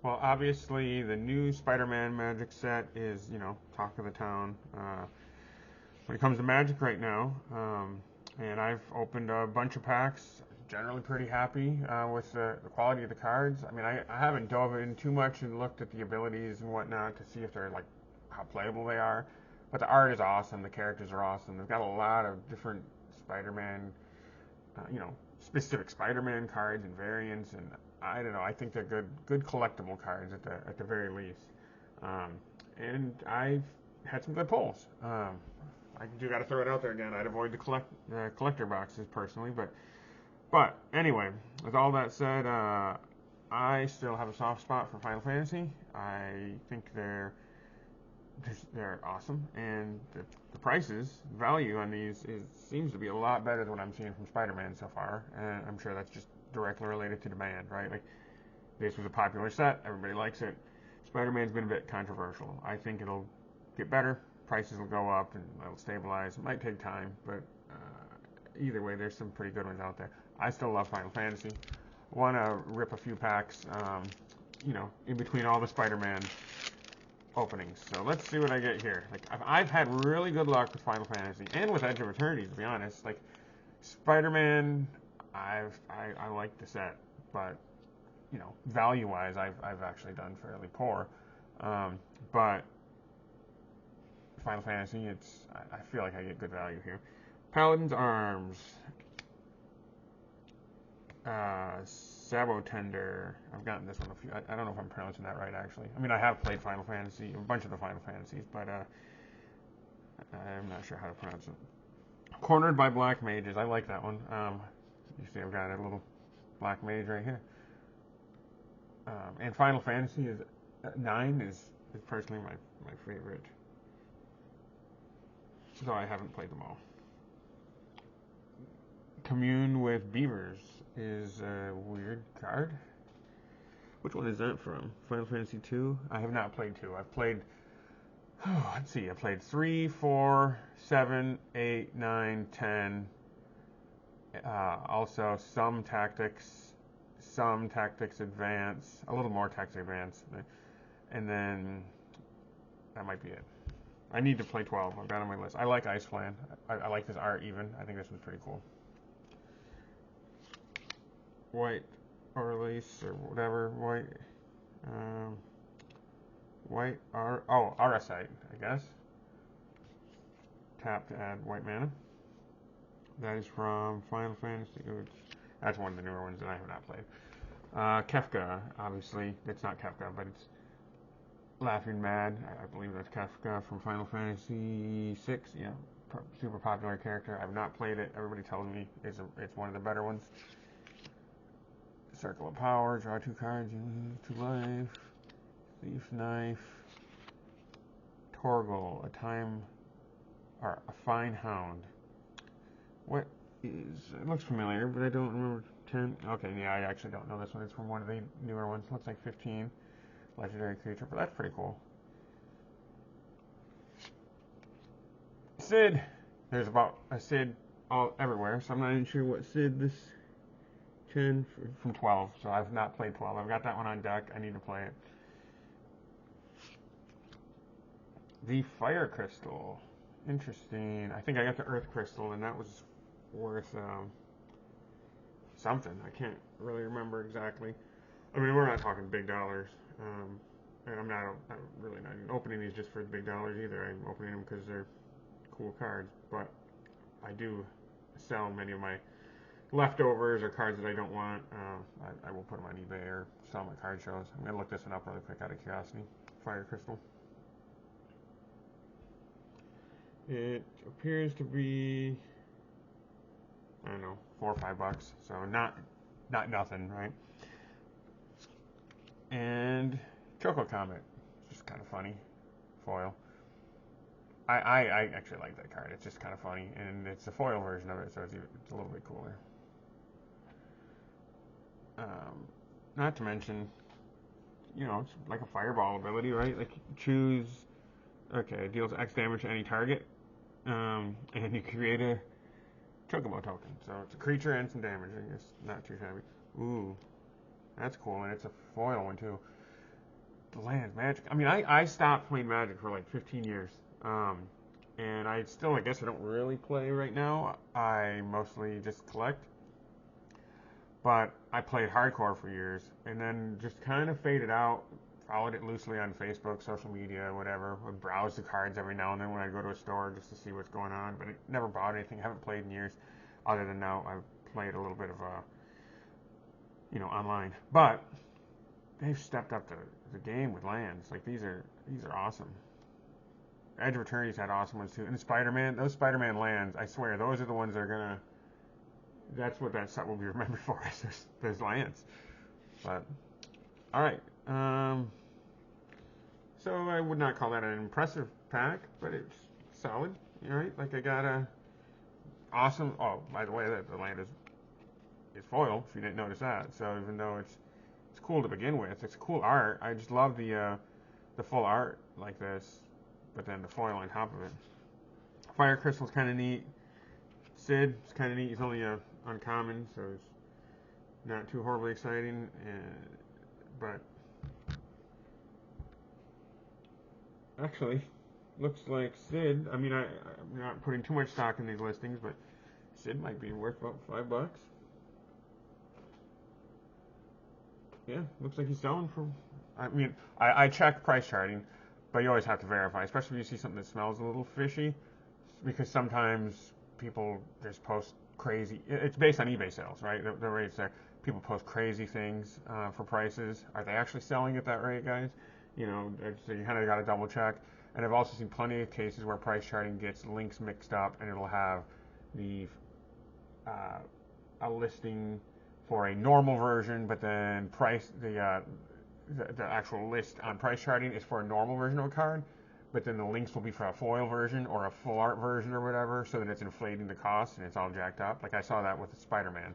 Well, obviously, the new Spider-Man Magic set is, talk of the town when it comes to Magic right now. And I've opened a bunch of packs. Generally, pretty happy with the quality of the cards. I mean, I haven't dove in too much and looked at the abilities and whatnot to see if they're like how playable they are. But the art is awesome. The characters are awesome. They've got a lot of different Spider-Man, specific Spider-Man cards and variants, and I don't know. I think they're good collectible cards at the very least. Um, and I've had some good pulls. I do got to throw it out there again. I'd avoid the collector boxes personally, but anyway, with all that said, I still have a soft spot for Final Fantasy. I think they're awesome, and the prices, value on these seems to be a lot better than what I'm seeing from Spider-Man so far, and I'm sure that's just directly related to demand, right? Like this was a popular set, everybody likes it. Spider-Man's been a bit controversial. I think it'll get better, prices will go up, and it'll stabilize. It might take time, but either way, there's some pretty good ones out there. I still love Final Fantasy. Want to rip a few packs, in between all the Spider-Man openings. So let's see what I get here. Like I've had really good luck with Final Fantasy and with Edge of Eternity, to be honest. Like Spider-Man, I like the set, but value-wise, I've actually done fairly poor. But Final Fantasy, I feel like I get good value here. Paladin's Arms, Sabotender. I've gotten this one a few. I don't know if I'm pronouncing that right, actually. I mean, I have played Final Fantasy, a bunch of the Final Fantasies, but I'm not sure how to pronounce it. Cornered by Black Mages. I like that one. You see, I've got a little Black Mage right here. And Final Fantasy is 9 is personally my favorite. Though I haven't played them all. Commune with Beavers is a weird card. Which one is that from? Final Fantasy 2? I have not played 2. I've played, let's see, I played 3, 4, 7, 8, 9, 10. Also some Tactics Advance, a little more Tactics Advance. And then that might be it. I need to play 12. I've got on my list. I like Ice Plan. I like this art even. I think this was pretty cool. White Orleans or whatever. Auracite, I guess. Tap to add white mana. That is from Final Fantasy. That's one of the newer ones that I have not played. Kefka, obviously. It's not Kefka, but it's Laughing Mad. I believe that's Kefka from Final Fantasy VI. Yeah, super popular character. I've not played it. Everybody tells me it's one of the better ones. Circle of Power. Draw 2 cards. 2 life. Thief's Knife. Torgal. A Fine Hound. What is? It looks familiar, but I don't remember. 10. Okay, yeah, I actually don't know this one. It's from one of the newer ones. Looks like 15. Legendary creature, but that's pretty cool. Sid. There's about a Sid all everywhere, so I'm not even sure what Sid this 10 from 12. So I've not played 12. I've got that one on deck. I need to play it. The Fire Crystal. Interesting. I think I got the Earth Crystal, and that was worth something. I can't really remember exactly. I mean, we're not talking big dollars. And I'm really not even opening these just for the big dollars either. I'm opening them because they're cool cards. But I do sell many of my leftovers or cards that I don't want. I will put them on eBay or sell them at card shows. I'm going to look this one up really quick out of curiosity. Fire Crystal. It appears to be, I don't know, $4 or $5. So not nothing, right? And Choco Comet. It's just kind of funny. Foil. I actually like that card. It's just kind of funny. And it's a foil version of it, so it's a little bit cooler. Not to mention, it's like a fireball ability, right? Like, choose, okay, it deals X damage to any target. And you create a Chocobo token. So it's a creature and some damage, I guess. Not too shabby. Ooh, that's cool. And it's a foil one, too. the lands, Magic. I mean, I stopped playing Magic for like 15 years. And I still, I guess I don't really play right now. I mostly just collect. But I played hardcore for years and then just kind of faded out. Followed it loosely on Facebook, social media, whatever. Would browse the cards every now and then when I go to a store just to see what's going on. But I never bought anything. Haven't played in years. Other than now, I've played a little bit of, online. But they've stepped up the game with lands. Like these are awesome. Edge of Eternity's had awesome ones too. And Spider-Man, those Spider-Man lands, I swear, those are the ones that are gonna. That's what that set will be remembered for. Is those lands. But all right. So I would not call that an impressive pack, but it's solid. All right. Like I got a awesome. Oh, by the way, the land is foil. If you didn't notice that. So even though it's cool to begin with, it's cool art. I just love the full art like this, but then the foil on top of it. Fire Crystal's kind of neat. Sid is kind of neat. He's only uncommon, so it's not too horribly exciting. But actually, looks like Sid. I mean, I'm not putting too much stock in these listings, but Sid might be worth about $5. Yeah, looks like he's selling for. I mean, I check price charting, but you always have to verify, especially if you see something that smells a little fishy, because sometimes people just post crazy. It's based on eBay sales, right? The rates there. People post crazy things for prices. Are they actually selling at that rate, guys? So you kind of got to double check. And I've also seen plenty of cases where price charting gets links mixed up, and it'll have the a listing for a normal version, but then the actual list on price charting is for a normal version of a card, but then the links will be for a foil version or a full art version or whatever, so that it's inflating the cost and it's all jacked up. Like I saw that with the Spider-Man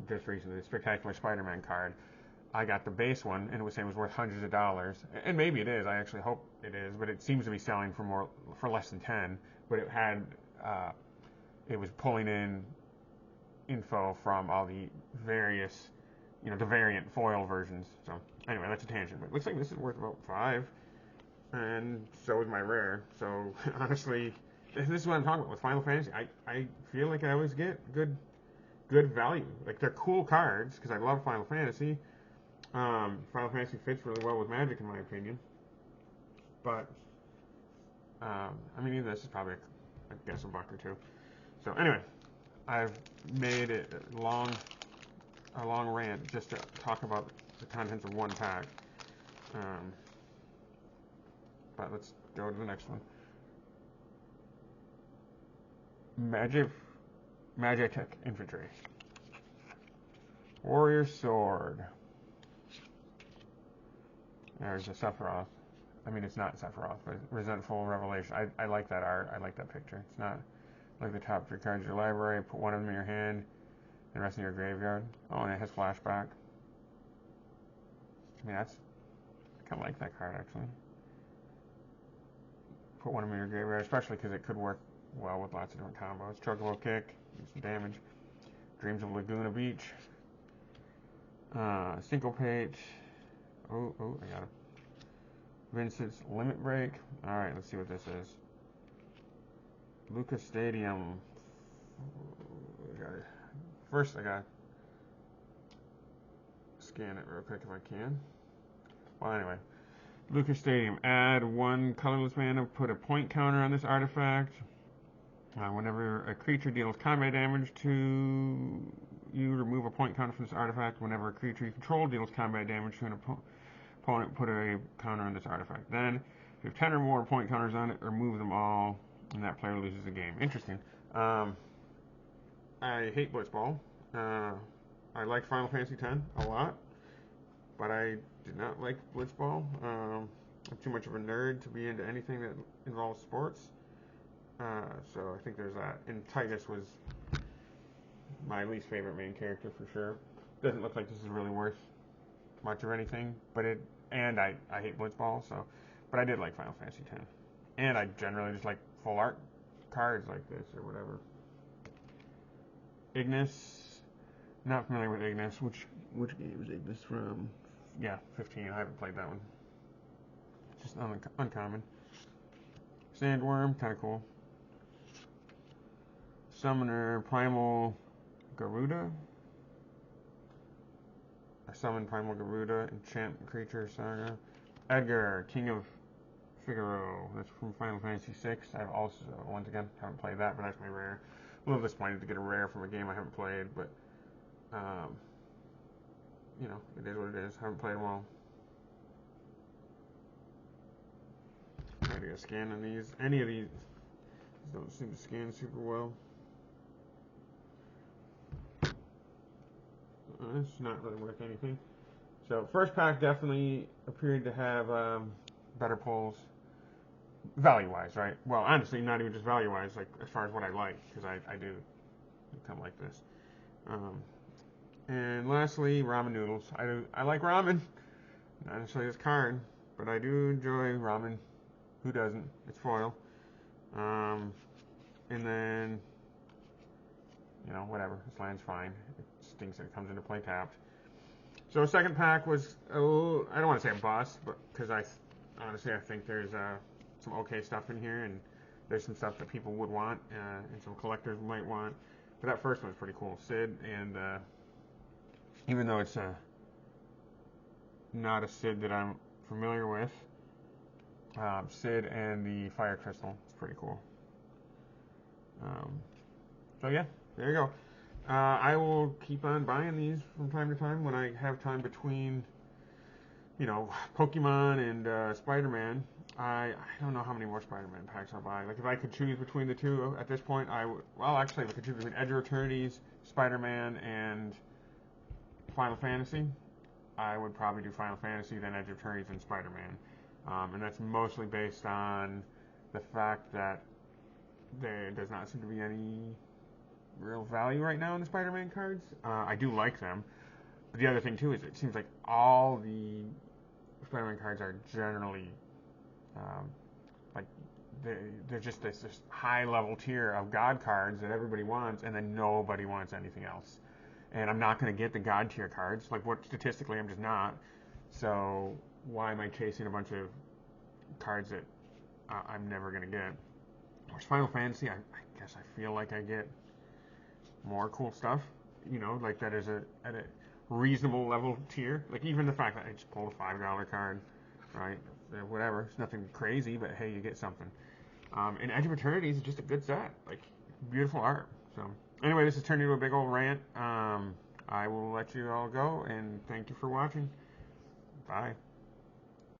just recently, the Spectacular Spider-Man card. I got the base one, and it was saying it was worth hundreds of dollars, and maybe it is. I actually hope it is, but it seems to be selling for less than 10. But it was pulling in info from all the various, the variant foil versions. So anyway, that's a tangent. But it looks like this is worth about 5, and so is my rare. So honestly, this is what I'm talking about with Final Fantasy. I feel like I always get good value. Like they're cool cards because I love Final Fantasy. Final Fantasy fits really well with Magic in my opinion. But I mean, even this is probably I guess $1 or $2. So anyway, I've made it a long rant just to talk about the contents of one pack. But let's go to the next one. Magitech Infantry. Warrior Sword. There's a Sephiroth. I mean, it's not Sephiroth, but Resentful Revelation. I like that art. I like that picture. It's not like the top 3 cards of your library. Put one of them in your hand, and the rest in your graveyard. Oh, and it has flashback. I mean, I kind of like that card, actually. Put one of them in your graveyard, especially because it could work well with lots of different combos. Chocobo Kick, do some damage. Dreams of Laguna Beach. Syncopate. Oh, I got it. Vincent's Limit Break. Alright, let's see what this is. Lucas Stadium. First, I got to scan it real quick if I can. Well, anyway. Lucas Stadium. Add 1 colorless mana. Put a point counter on this artifact. Whenever a creature deals combat damage to you, remove a point counter from this artifact. Whenever a creature you control deals combat damage to an opponent, put a counter on this artifact. Then, if you have 10 or more point counters on it, remove them all, and that player loses the game. Interesting. I hate Blitzball. I like Final Fantasy X a lot, but I did not like Blitzball. I'm too much of a nerd to be into anything that involves sports. So I think there's that. And Titus was my least favorite main character for sure. Doesn't look like this is really worth much of anything, but I hate Blitzball, but I did like Final Fantasy X. And I generally just like full art cards like this or whatever. Ignis, not familiar with Ignis. Which game is Ignis from? Yeah, 15. I haven't played that one. just uncommon. Sandworm, kind of cool. Summoner, Primal Garuda. I summon Primal Garuda, enchant creature saga. Edgar, King of Figaro. That's from Final Fantasy VI. I've also, once again, haven't played that, but that's my rare. A little disappointed to get a rare from a game I haven't played, but, you know, it is what it is. Haven't played them all. Try to get a scan on these. Any of these don't seem to scan super well. It's not really worth anything. So first pack definitely appeared to have better pulls, value-wise, right? Well, honestly, not even just value-wise, like as far as what I like, because I do come like this. And lastly, ramen noodles. I like ramen, not necessarily this card, but I do enjoy ramen. Who doesn't? It's foil. And then, you know, whatever. This land's fine. It stinks that it comes into play tapped. So second pack was, I don't want to say a bust, but because honestly I think there's some okay stuff in here, and there's some stuff that people would want, and some collectors might want. But that first one's pretty cool, Sid, and even though it's not a Sid that I'm familiar with, Sid and the Fire Crystal, it's pretty cool. So yeah, there you go. I will keep on buying these from time to time when I have time between, you know, Pokemon and Spider-Man. I don't know how many more Spider-Man packs I'll buy. Like, if I could choose between the two at this point, I would. Well, actually, if I could choose between Edge of Eternities, Spider-Man, and Final Fantasy, I would probably do Final Fantasy, then Edge of Eternities, and Spider-Man. And that's mostly based on the fact that there does not seem to be any real value right now in the Spider-Man cards. I do like them. But the other thing, too, is it seems like all the Spider-Man cards are generally like they're just this high-level tier of God cards that everybody wants, and then nobody wants anything else. And I'm not going to get the God tier cards. Like, what statistically, I'm just not. So why am I chasing a bunch of cards that I'm never going to get? Whereas Final Fantasy, I guess I feel like I get more cool stuff, you know, like that is at a reasonable level tier. Like, even the fact that I just pulled a $5 card, right? Whatever, it's nothing crazy, but hey, you get something. And Edge of Eternity is just a good set, like beautiful art. So anyway, this has turned into a big old rant. I will let you all go, and thank you for watching. Bye.